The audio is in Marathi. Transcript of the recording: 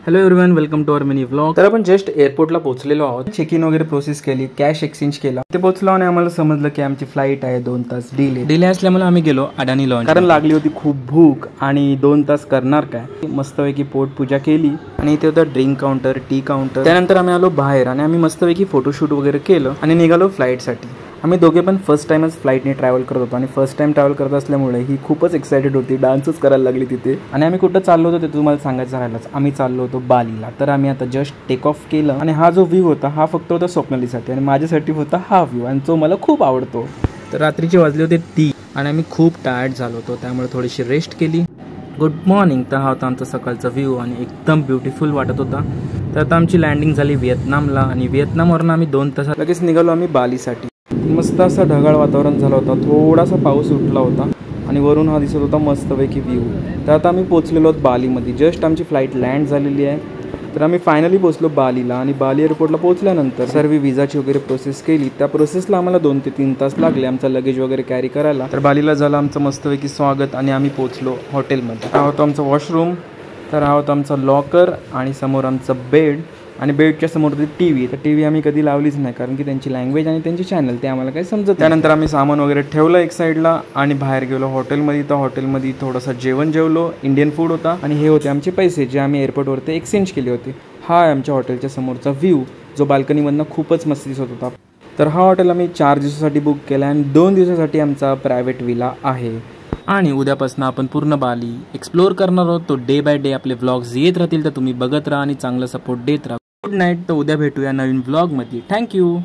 Hello everyone, welcome to our mini vlog. तर आपण जस्ट एअरपोर्टला पोहोचलेलो आहोत। चेक इन वगैरे प्रोसेस केली, कॅश एक्सचेंज केला। ते पोहोचलो आणि आम्हाला समजलं की आमची फ्लाईट आहे 2 तास डिले असल्यामुळे आम्ही गेलो अडानी लॉन्च, कारण लागली होती खूप भूक आणि 2 तास करणार काय। मस्तपैकी पोटपूजा केली आणि इथे होता ड्रिंक काउंटर, टी काउंटर। त्यानंतर आम्ही आलो बाहेर आणि आम्ही मस्तपैकी फोटोशूट वगैरे केलं आणि निघालो फ्लाईटसाठी। आम्ही दोघे पण फर्स्ट टाइमच फ्लाईटने ट्रॅव्हल करत होतो आणि फर्स्ट टाइम ट्रॅव्हल करत असल्यामुळे ही खूपच एक्साइटेड होती, डान्सच करायला लागली तिथे। आणि आम्ही कुठं चाललो होतो ते तुम्हाला सांगायचं राहिलंच, आम्ही चाललो होतो बालीला। तर आम्ही आता जस्ट टेक ऑफ केलं आणि हा जो व्ह्यू होता हा फक्त होता स्वप्नालीसाठी आणि माझ्यासाठी होता हा व्ह्यू, आणि जो मला खूप आवडतो। तर रात्रीचे वाजले होते 3 आणि आम्ही खूप टायर्ड झालो होतो, त्यामुळे थोडीशी रेस्ट केली। Good morning. तर हा होता आमचा सकाळचा व्ह्यू आणि एकदम ब्युटिफुल वाटत होता। तर आता आमची लँडिंग झाली व्हिएतनामला आणि व्हिएतनामवरून आम्ही 2 तासात लगेच निघालो आम्ही बालीसाठी। मस्त असं ढगाळ वातावरण झालं होतं, थोडासा पाऊस उठला होता आणि वरून हा दिसत होता मस्तपैकी व्ह्यू। तर आता आम्ही पोहोचलेलो आहोत बालीमध्ये। जस्ट आमची फ्लाईट लँड झालेली आहे। तर आम्ही फायनली पोहोचलो बालीला आणि बाली एअरपोर्टला पोहोचल्यानंतर सर्व विजाची वगैरे प्रोसेस केली। त्या प्रोसेसला आम्हाला 2 ते 3 तास लागले आमचा लगेज वगैरे कॅरी करायला। तर बालीला झालं आमचं मस्तपैकी स्वागत आणि आम्ही पोहोचलो हॉटेलमध्ये। हा होता आमचा वॉशरूम, तर हा होता आमचा लॉकर आणि समोर आमचा बेड आणि बेडच्या समोर होती टीव्ही। तर टीव्ही आम्ही कधी लावलीच नाही, कारण की त्यांची लँग्वेज आणि त्यांची चॅनल ते आम्हाला काही समजत। त्यानंतर आम्ही सामान वगैरे ठेवलं एक साईडला आणि बाहेर गेलो हॉटेलमध्ये। तर हॉटेलमध्ये थोडंसं जेवण जेवलो, इंडियन फूड होता आणि हे होते आमचे पैसे जे आम्ही एअरपोर्टवरती एक्सचेंज केले होते। हा आहे आमच्या हॉटेलच्या समोरचा व्ह्यू, जो बाल्कनीमधनं खूपच मस्त दिसत होता। तर हा हॉटेल आम्ही 4 दिवसासाठी बुक केला आणि 2 दिवसासाठी आमचा प्रायव्हेट विला आहे। आणि उद्यापासून आपण पूर्ण बाली एक्सप्लोर करणार आहोत। तो डे बाय डे आपले व्लॉग्स येत राहतील, तर तुम्ही बघत राहा आणि चांगला सपोर्ट देत राहा। Good night. तर उद्या भेटूया नवीन व्लॉगमध्ये। थँक्यू।